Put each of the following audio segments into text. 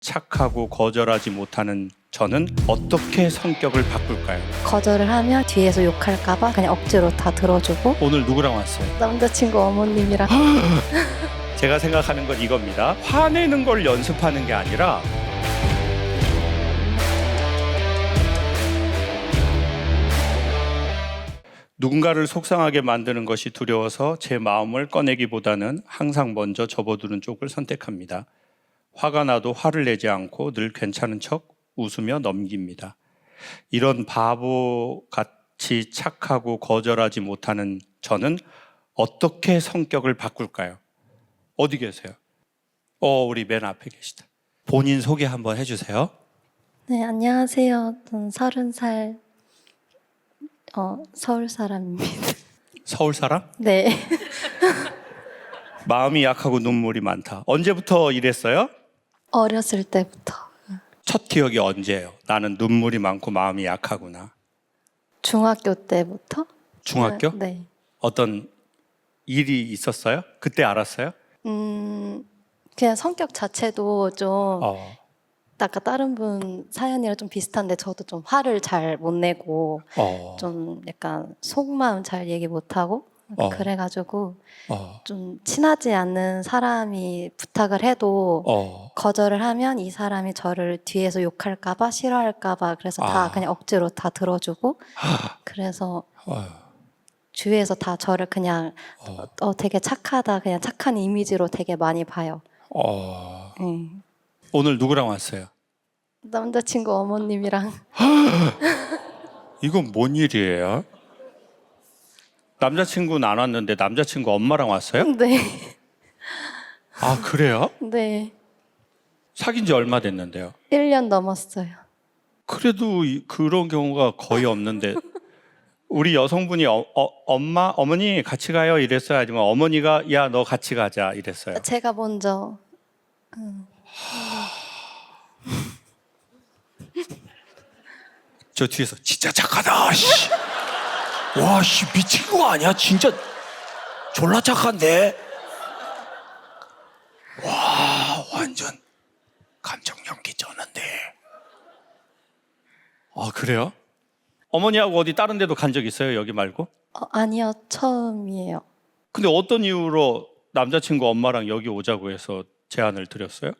착하고 거절하지 못하는 저는 어떻게 성격을 바꿀까요? 거절을 하면 뒤에서 욕할까봐 그냥 억지로 다 들어주고. 오늘 누구랑 왔어요? 남자친구 어머님이랑. 제가 생각하는 건 이겁니다. 화내는 걸 연습하는 게 아니라 누군가를 속상하게 만드는 것이 두려워서 제 마음을 꺼내기보다는 항상 먼저 접어두는 쪽을 선택합니다. 화가 나도 화를 내지 않고 늘 괜찮은 척 웃으며 넘깁니다. 이런 바보같이 착하고 거절하지 못하는 저는 어떻게 성격을 바꿀까요? 어디 계세요? 우리 맨 앞에 계시다. 본인 소개 한번 해주세요. 네, 안녕하세요. 저는 30살 서울 사람입니다. 서울 사람? 네. 마음이 약하고 눈물이 많다. 언제부터 이랬어요? 어렸을 때부터. 첫 기억이 언제예요? 나는 눈물이 많고 마음이 약하구나. 중학교 때부터? 중학교? 네. 어떤 일이 있었어요? 그때 알았어요? 그냥 성격 자체도 좀 아까 다른 분 사연이랑 좀 비슷한데 저도 좀 화를 잘 못 내고 좀 약간 속마음 잘 얘기 못 하고 그래가지고 좀 친하지 않는 사람이 부탁을 해도 거절을 하면 이 사람이 저를 뒤에서 욕할까봐 싫어할까봐 그래서 다 그냥 억지로 다 들어주고 그래서 주위에서 다 저를 그냥 되게 착하다 그냥 착한 이미지로 되게 많이 봐요. 오늘 누구랑 왔어요? 남자친구 어머님이랑. 이건 뭔 일이에요? 남자친구는 안 왔는데 남자친구 엄마랑 왔어요? 네. 아, 그래요? 네. 사귄 지 얼마 됐는데요? 1년 넘었어요. 그래도 그런 경우가 거의 없는데 우리 여성분이 어머니 같이 가요 이랬어요? 아니면 어머니가 야 너 같이 가자 이랬어요? 제가 먼저. 저 뒤에서 진짜 착하다. 씨. 와, 씨 미친 거 아니야? 진짜 졸라 착한데. 와, 완전 감정 연기 쩌는데. 아, 그래요? 어머니하고 어디 다른 데도 간 적 있어요? 여기 말고? 아니요, 처음이에요. 근데 어떤 이유로 남자친구 엄마랑 여기 오자고 해서 제안을 드렸어요?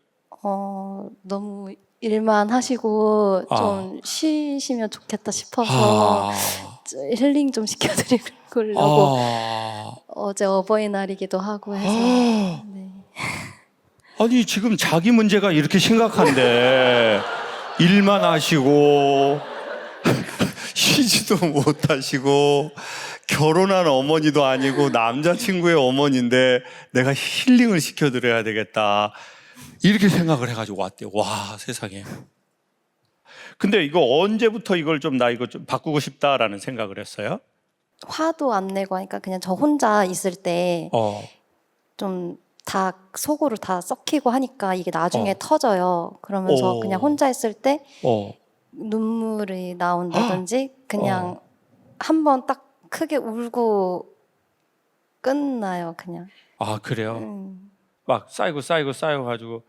너무 일만 하시고 좀 쉬시면 좋겠다 싶어서 힐링 좀 시켜드리려고 어제 어버이날이기도 하고 해서. 네. 아니 지금 자기 문제가 이렇게 심각한데 일만 하시고 쉬지도 못하시고 결혼한 어머니도 아니고 남자친구의 어머니인데 내가 힐링을 시켜드려야 되겠다 이렇게 생각을 해가지고 왔대요. 와, 세상에. 근데 이거 언제부터 이걸 나 이거 좀 바꾸고 싶다라는 생각을 했어요? 화도 안 내고 하니까 그냥 저 혼자 있을 때 좀 다 속으로 다 썩히고 하니까 이게 나중에 터져요. 그러면서 그냥 혼자 있을 때 눈물이 나온다든지 그냥 한 번 딱 크게 울고 끝나요, 그냥. 아, 그래요? 막 쌓이고 가지고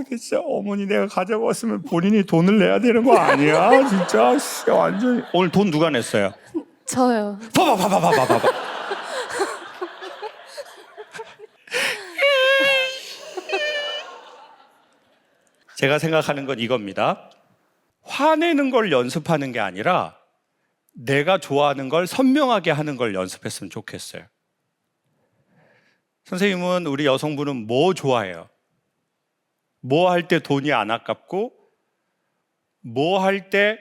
진짜 어머니 내가 가자고 왔으면 본인이 돈을 내야 되는 거 아니야? 진짜 완전. 오늘 돈 누가 냈어요? 저요. 봐봐. 제가 생각하는 건 이겁니다. 화내는 걸 연습하는 게 아니라 내가 좋아하는 걸 선명하게 하는 걸 연습했으면 좋겠어요. 선생님은 우리 여성분은 뭐 좋아해요? 뭐 할 때 돈이 안 아깝고 뭐 할 때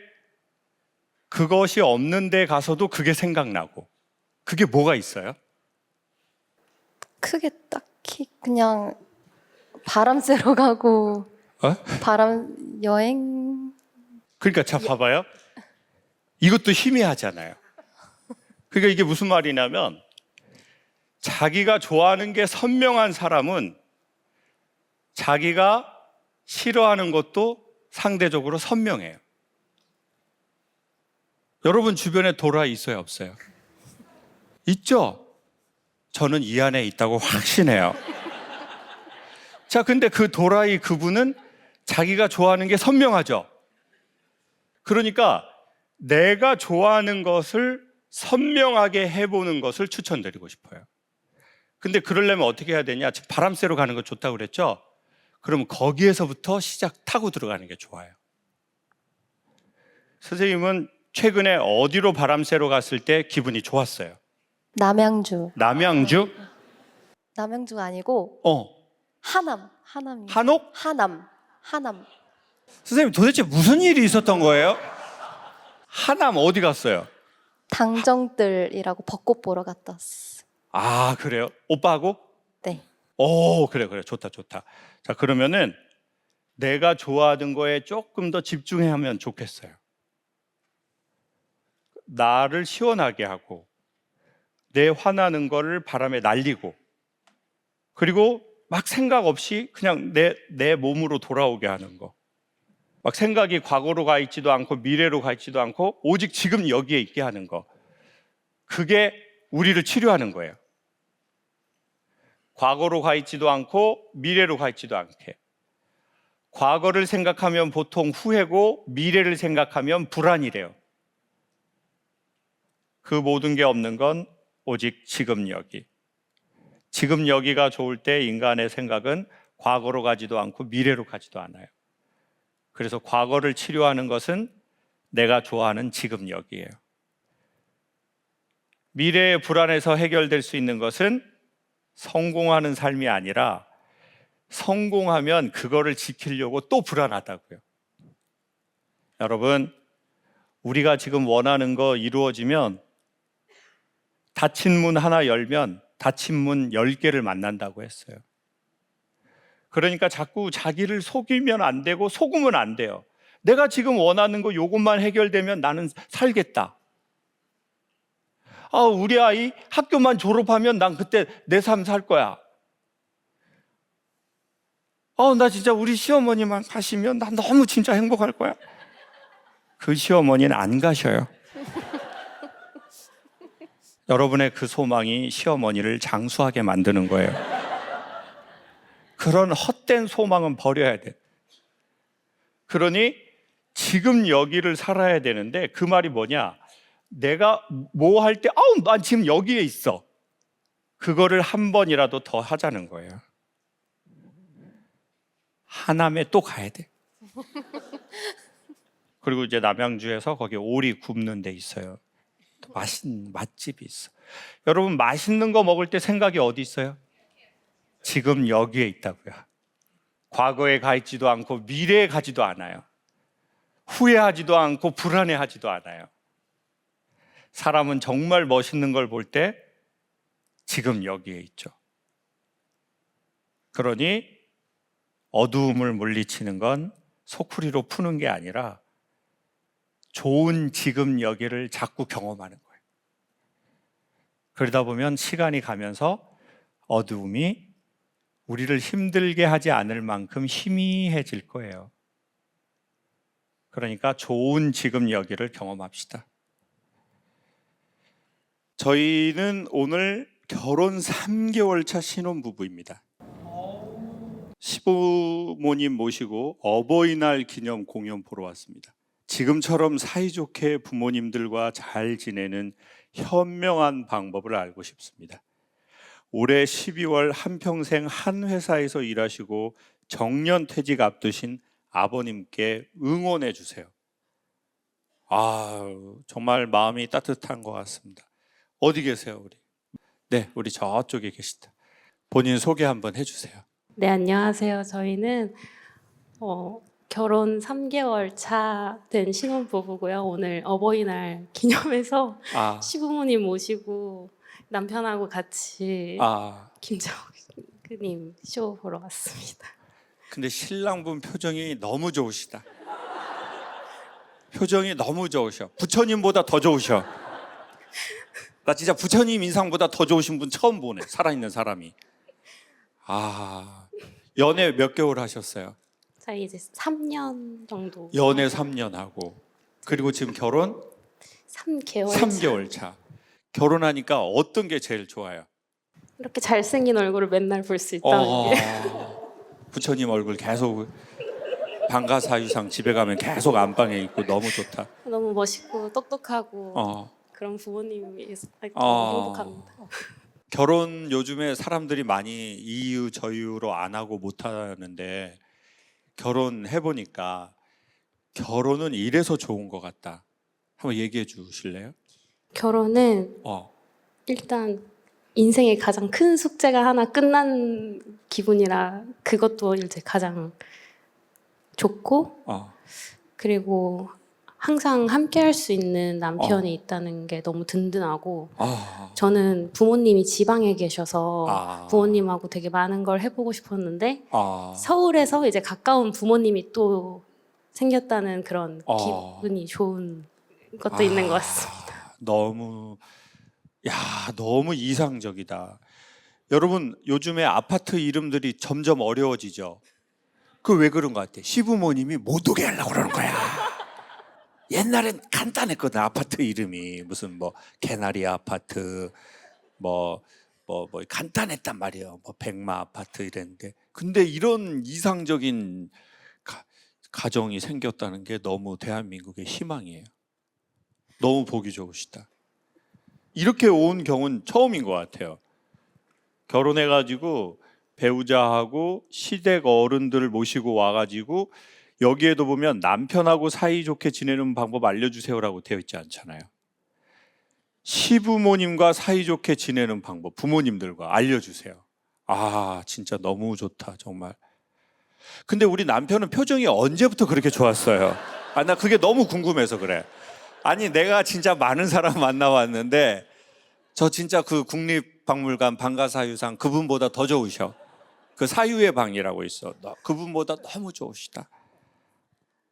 그것이 없는 데 가서도 그게 생각나고 그게 뭐가 있어요? 크게 딱히 그냥 바람 쐬러 가고 여행. 그러니까 자 봐봐요. 이것도 희미하잖아요. 그러니까 이게 무슨 말이냐면 자기가 좋아하는 게 선명한 사람은 자기가 싫어하는 것도 상대적으로 선명해요. 여러분 주변에 도라이 있어요, 없어요? 있죠? 저는 이 안에 있다고 확신해요. 자, 근데 그 도라이 그분은 자기가 좋아하는 게 선명하죠. 그러니까 내가 좋아하는 것을 선명하게 해보는 것을 추천드리고 싶어요. 근데 그러려면 어떻게 해야 되냐? 바람 쐬러 가는 거 좋다고 그랬죠? 그럼 거기에서부터 타고 들어가는 게 좋아요. 선생님은 최근에 어디로 바람 쐬러 갔을 때 기분이 좋았어요? 남양주. 남양주? 남양주가 아니고 하남. 한옥? 하남. 선생님 도대체 무슨 일이 있었던 거예요? 하남 어디 갔어요? 당정들이라고 벚꽃 보러 갔다 왔어. 아, 그래요? 오빠하고? 네. 오, 그래. 좋다. 자, 그러면은 내가 좋아하는 거에 조금 더 집중하면 좋겠어요. 나를 시원하게 하고 내 화나는 거를 바람에 날리고 그리고 막 생각 없이 그냥 내 몸으로 돌아오게 하는 거. 막 생각이 과거로 가 있지도 않고 미래로 가 있지도 않고 오직 지금 여기에 있게 하는 거. 그게 우리를 치료하는 거예요. 과거로 가 있지도 않고 미래로 가 있지도 않게. 과거를 생각하면 보통 후회고 미래를 생각하면 불안이래요. 그 모든 게 없는 건 오직 지금 여기. 지금 여기가 좋을 때 인간의 생각은 과거로 가지도 않고 미래로 가지도 않아요. 그래서 과거를 치료하는 것은 내가 좋아하는 지금 여기예요. 미래의 불안에서 해결될 수 있는 것은 성공하는 삶이 아니라 성공하면 그거를 지키려고 또 불안하다고요. 여러분, 우리가 지금 원하는 거 이루어지면 닫힌 문 하나 열면 닫힌 문 10개를 만난다고 했어요. 그러니까 자꾸 자기를 속이면 안 되고 속으면 안 돼요. 내가 지금 원하는 거 요것만 해결되면 나는 살겠다. 우리 아이 학교만 졸업하면 난 그때 내 삶 살 거야. 나 진짜 우리 시어머니만 가시면 난 너무 진짜 행복할 거야. 그 시어머니는 안 가셔요. 여러분의 그 소망이 시어머니를 장수하게 만드는 거예요. 그런 헛된 소망은 버려야 돼. 그러니 지금 여기를 살아야 되는데 그 말이 뭐냐? 내가 뭐 할 때 난 지금 여기에 있어. 그거를 한 번이라도 더 하자는 거예요. 하남에 또 가야 돼. 그리고 이제 남양주에서 거기 오리 굽는 데 있어요. 맛있는 맛집이 있어. 여러분 맛있는 거 먹을 때 생각이 어디 있어요? 지금 여기에 있다고요. 과거에 가 있지도 않고 미래에 가지도 않아요. 후회하지도 않고 불안해하지도 않아요. 사람은 정말 멋있는 걸 볼 때 지금 여기에 있죠. 그러니 어두움을 물리치는 건 소쿠리로 푸는 게 아니라 좋은 지금 여기를 자꾸 경험하는 거예요. 그러다 보면 시간이 가면서 어두움이 우리를 힘들게 하지 않을 만큼 희미해질 거예요. 그러니까 좋은 지금 여기를 경험합시다. 저희는 오늘 결혼 3개월 차 신혼부부입니다. 시부모님 모시고 어버이날 기념 공연 보러 왔습니다. 지금처럼 사이좋게 부모님들과 잘 지내는 현명한 방법을 알고 싶습니다. 올해 12월 한평생 한 회사에서 일하시고 정년퇴직 앞두신 아버님께 응원해 주세요. 정말 마음이 따뜻한 것 같습니다. 어디 계세요, 우리? 네, 우리 저쪽에 계시다. 본인 소개 한번 해주세요. 네, 안녕하세요. 저희는 결혼 3개월 차 된 신혼부부고요. 오늘 어버이날 기념해서 시부모님 모시고 남편하고 같이 김정근님 쇼 보러 왔습니다. 근데 신랑분 표정이 너무 좋으시다. 표정이 너무 좋으셔. 부처님보다 더 좋으셔. 나 진짜 부처님 인상보다 더 좋으신 분 처음 보네. 살아있는 사람이. 연애 몇 개월 하셨어요? 저희 이제 3년 정도. 연애 3년 하고 그리고 지금 결혼? 3개월 차. 결혼하니까 어떤 게 제일 좋아요? 이렇게 잘생긴 얼굴을 맨날 볼 수 있다는 게. 부처님 얼굴 계속. 방가 사유상 집에 가면 계속 안방에 있고 너무 좋다. 너무 멋있고 똑똑하고 그런 부모님이 너무 행복합니다. 결혼 요즘에 사람들이 많이 이유 저유로 안 하고 못 하는데 결혼해 보니까 결혼은 이래서 좋은 것 같다. 한번 얘기해 주실래요? 결혼은 일단 인생의 가장 큰 숙제가 하나 끝난 기분이라 그것도 이제 가장 좋고 그리고 항상 함께 할 수 있는 남편이 있다는 게 너무 든든하고 저는 부모님이 지방에 계셔서 부모님하고 되게 많은 걸 해보고 싶었는데 서울에서 이제 가까운 부모님이 또 생겼다는 그런 기분이 좋은 것도 있는 것 같습니다. 너무 이상적이다. 여러분 요즘에 아파트 이름들이 점점 어려워지죠. 그 왜 그런 것 같아? 시부모님이 못 오게 하려고 그러는 거야. 옛날엔 간단했거든. 아파트 이름이 무슨 뭐 개나리 아파트 뭐 간단했단 말이에요. 뭐 백마 아파트 이랬는데 근데 이런 이상적인 가정이 생겼다는 게 너무 대한민국의 희망이에요. 너무 보기 좋으시다. 이렇게 온 경우는 처음인 것 같아요. 결혼해가지고 배우자하고 시댁 어른들을 모시고 와가지고 여기에도 보면 남편하고 사이좋게 지내는 방법 알려주세요라고 되어 있지 않잖아요. 시부모님과 사이좋게 지내는 방법 부모님들과 알려주세요. 진짜 너무 좋다 정말. 근데 우리 남편은 표정이 언제부터 그렇게 좋았어요? 나 그게 너무 궁금해서 그래. 아니 내가 진짜 많은 사람 만나왔는데 저 진짜 그 국립박물관 방가사유상 그분보다 더 좋으셔. 그 사유의 방이라고 있어. 그분보다 너무 좋으시다.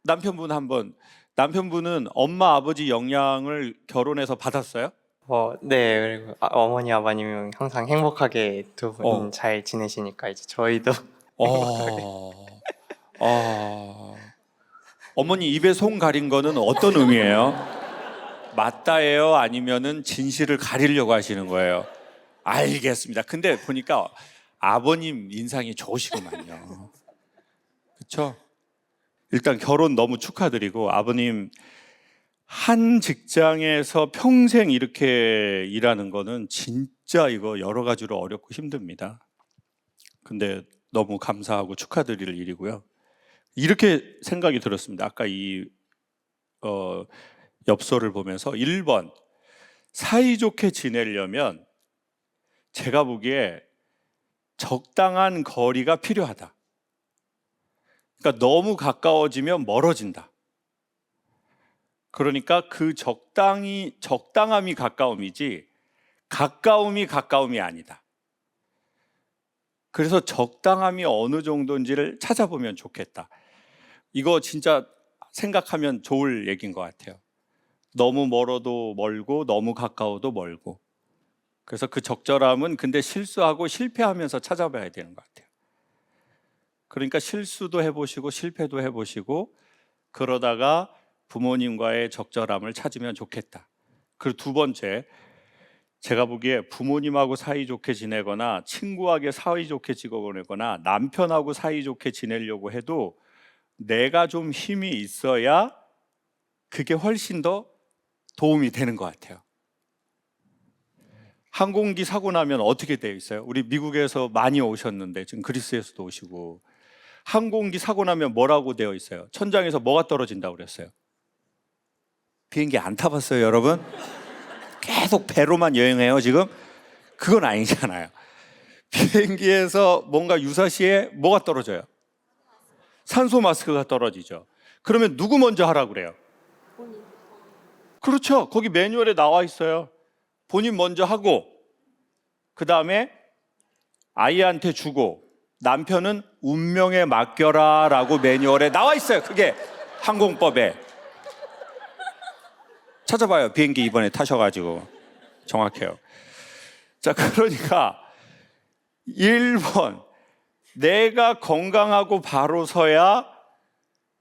남편분은 엄마 아버지 영향을 결혼해서 받았어요? 네, 그리고 어머니 아버님은 항상 행복하게 두 분 잘 지내시니까 이제 저희도 어머니 입에 송 가린 거는 어떤 의미예요? 맞다예요? 아니면은 진실을 가리려고 하시는 거예요? 알겠습니다. 근데 보니까 아버님 인상이 좋으시구만요. 그렇죠? 일단 결혼 너무 축하드리고 아버님 한 직장에서 평생 이렇게 일하는 거는 진짜 이거 여러 가지로 어렵고 힘듭니다. 근데 너무 감사하고 축하드릴 일이고요. 이렇게 생각이 들었습니다. 아까 이 엽서를 보면서 1번 사이좋게 지내려면 제가 보기에 적당한 거리가 필요하다. 그러니까 너무 가까워지면 멀어진다. 그러니까 그 적당함이 가까움이지 가까움이 아니다. 그래서 적당함이 어느 정도인지를 찾아보면 좋겠다. 이거 진짜 생각하면 좋을 얘기인 것 같아요. 너무 멀어도 멀고 너무 가까워도 멀고. 그래서 그 적절함은 근데 실수하고 실패하면서 찾아봐야 되는 것 같아요. 그러니까 실수도 해보시고 실패도 해보시고 그러다가 부모님과의 적절함을 찾으면 좋겠다. 그리고 두 번째, 제가 보기에 부모님하고 사이좋게 지내거나 친구하게 사이좋게 지내거나 남편하고 사이좋게 지내려고 해도 내가 좀 힘이 있어야 그게 훨씬 더 도움이 되는 것 같아요. 항공기 사고 나면 어떻게 되어 있어요? 우리 미국에서 많이 오셨는데 지금 그리스에서도 오시고 항공기 사고 나면 뭐라고 되어 있어요? 천장에서 뭐가 떨어진다고 그랬어요? 비행기 안 타봤어요, 여러분? 계속 배로만 여행해요, 지금? 그건 아니잖아요. 비행기에서 뭔가 유사시에 뭐가 떨어져요? 산소 마스크가 떨어지죠. 그러면 누구 먼저 하라고 그래요? 그렇죠. 거기 매뉴얼에 나와 있어요. 본인 먼저 하고 그 다음에 아이한테 주고 남편은 운명에 맡겨라 라고 매뉴얼에 나와 있어요. 그게 항공법에. 찾아봐요. 비행기 이번에 타셔가지고 정확해요. 자, 그러니까 1번 내가 건강하고 바로 서야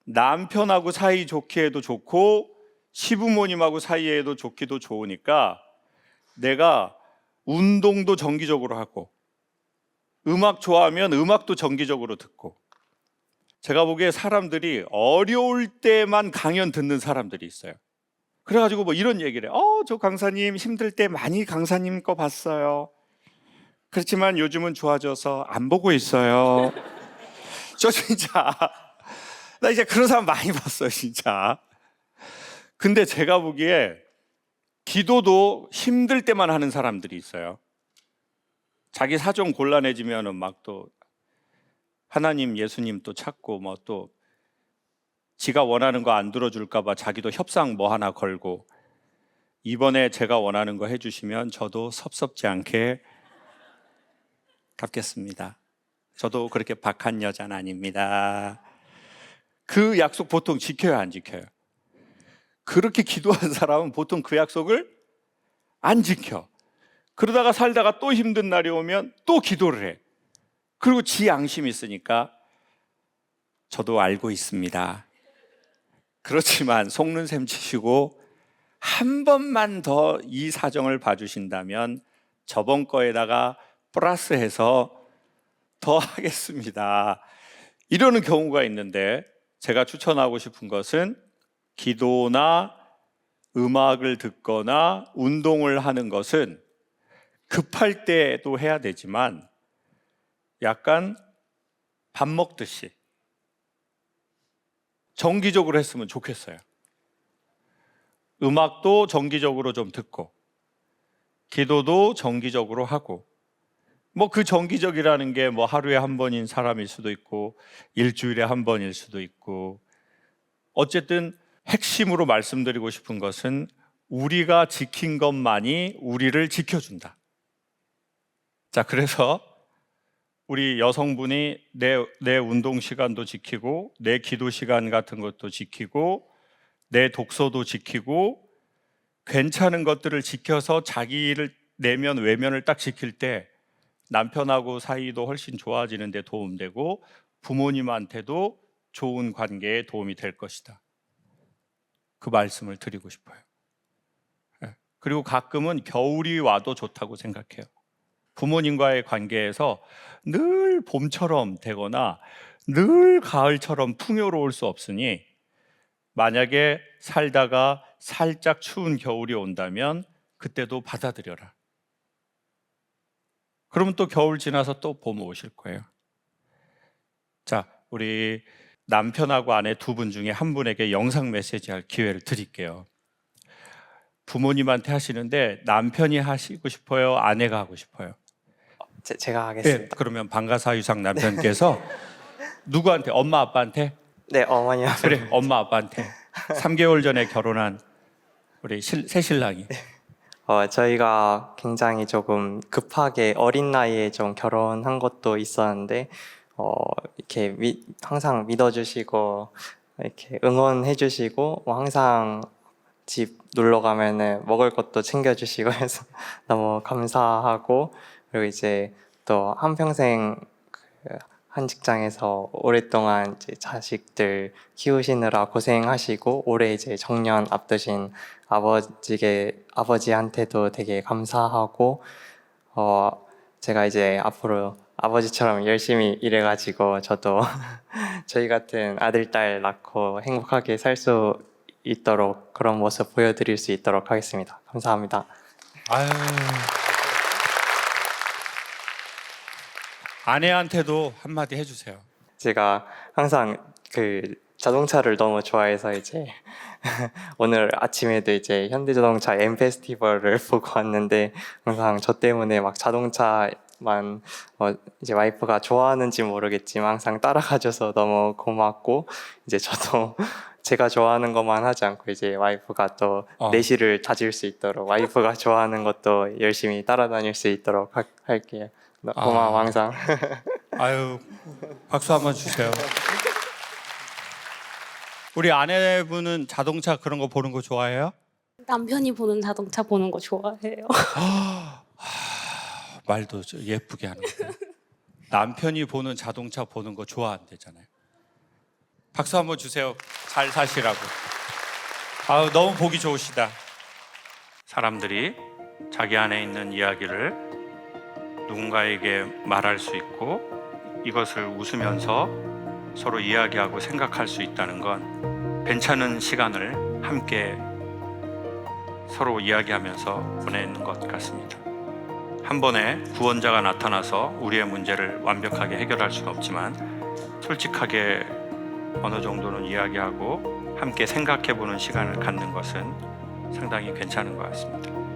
남편하고 사이 좋게 해도 좋고 시부모님하고 사이에도 좋기도 좋으니까 내가 운동도 정기적으로 하고 음악 좋아하면 음악도 정기적으로 듣고 제가 보기에 사람들이 어려울 때만 강연 듣는 사람들이 있어요. 그래가지고 뭐 이런 얘기를 해. 저 강사님 힘들 때 많이 강사님 거 봤어요. 그렇지만 요즘은 좋아져서 안 보고 있어요. 저 진짜 나 이제 그런 사람 많이 봤어요, 진짜. 근데 제가 보기에 기도도 힘들 때만 하는 사람들이 있어요. 자기 사정 곤란해지면은 막 또 하나님, 예수님 또 찾고 뭐 또 지가 원하는 거 안 들어줄까 봐 자기도 협상 뭐 하나 걸고 이번에 제가 원하는 거 해주시면 저도 섭섭지 않게 갚겠습니다. 저도 그렇게 박한 여자는 아닙니다. 그 약속 보통 지켜요, 안 지켜요? 그렇게 기도한 사람은 보통 그 약속을 안 지켜. 그러다가 살다가 또 힘든 날이 오면 또 기도를 해. 그리고 지 양심이 있으니까 저도 알고 있습니다. 그렇지만 속는 셈 치시고 한 번만 더 이 사정을 봐주신다면 저번 거에다가 플러스해서 더 하겠습니다. 이러는 경우가 있는데 제가 추천하고 싶은 것은 기도나 음악을 듣거나 운동을 하는 것은 급할 때도 해야 되지만 약간 밥 먹듯이 정기적으로 했으면 좋겠어요. 음악도 정기적으로 좀 듣고 기도도 정기적으로 하고 뭐 그 정기적이라는 게 뭐 하루에 한 번인 사람일 수도 있고 일주일에 한 번일 수도 있고 어쨌든 핵심으로 말씀드리고 싶은 것은 우리가 지킨 것만이 우리를 지켜준다. 자, 그래서 우리 여성분이 내 운동 시간도 지키고 내 기도 시간 같은 것도 지키고 내 독서도 지키고 괜찮은 것들을 지켜서 자기를 내면 외면을 딱 지킬 때 남편하고 사이도 훨씬 좋아지는 데 도움되고 부모님한테도 좋은 관계에 도움이 될 것이다. 그 말씀을 드리고 싶어요. 그리고 가끔은 겨울이 와도 좋다고 생각해요. 부모님과의 관계에서 늘 봄처럼 되거나 늘 가을처럼 풍요로울 수 없으니 만약에 살다가 살짝 추운 겨울이 온다면 그때도 받아들여라. 그러면 또 겨울 지나서 또 봄 오실 거예요. 자, 우리 남편하고 아내 두 분 중에 한 분에게 영상 메시지 할 기회를 드릴게요. 부모님한테 하시는데 남편이 하시고 싶어요? 아내가 하고 싶어요? 제가 하겠습니다. 네, 그러면 방가사유상 남편께서 누구한테? 엄마 아빠한테? 네, 어머니 아버님. 그래, 엄마 아빠한테. 3개월 전에 결혼한 우리 새 신랑이. 저희가 굉장히 조금 급하게 어린 나이에 좀 결혼한 것도 있었는데 이렇게 항상 믿어주시고 이렇게 응원해주시고 항상 집 놀러 가면은 먹을 것도 챙겨주시고 해서 너무 감사하고 그리고 이제 또 한평생 한 직장에서 오랫동안 이제 자식들 키우시느라 고생하시고 올해 이제 정년 앞두신 아버지한테도 되게 감사하고 제가 이제 앞으로 아버지처럼 열심히 일해가지고 저도 저희 같은 아들, 딸 낳고 행복하게 살 수 있도록 그런 모습 보여드릴 수 있도록 하겠습니다. 감사합니다. 아유. 아내한테도 한마디 해주세요. 제가 항상 그 자동차를 너무 좋아해서 이제 오늘 아침에도 이제 현대자동차 M 페스티벌을 보고 왔는데 항상 저 때문에 막 자동차만 이제 와이프가 좋아하는지 모르겠지만 항상 따라가줘서 너무 고맙고 이제 저도 제가 좋아하는 것만 하지 않고 이제 와이프가 또 내실을 다질 수 있도록 와이프가 좋아하는 것도 열심히 따라다닐 수 있도록 할게요. 고마워 항상. 아유, 박수 한번 주세요. 우리 아내분은 자동차 그런 거 보는 거 좋아해요? 남편이 보는 자동차 보는 거 좋아해요. 말도 예쁘게 하는 거예요. 남편이 보는 자동차 보는 거 좋아한대잖아요. 박수 한번 주세요. 잘 사시라고. 아유, 너무 보기 좋으시다. 사람들이 자기 안에 있는 이야기를 누군가에게 말할 수 있고 이것을 웃으면서 서로 이야기하고 생각할 수 있다는 건 괜찮은 시간을 함께 서로 이야기하면서 보내는 것 같습니다. 한 번에 구원자가 나타나서 우리의 문제를 완벽하게 해결할 수는 없지만 솔직하게 어느 정도는 이야기하고 함께 생각해 보는 시간을 갖는 것은 상당히 괜찮은 것 같습니다.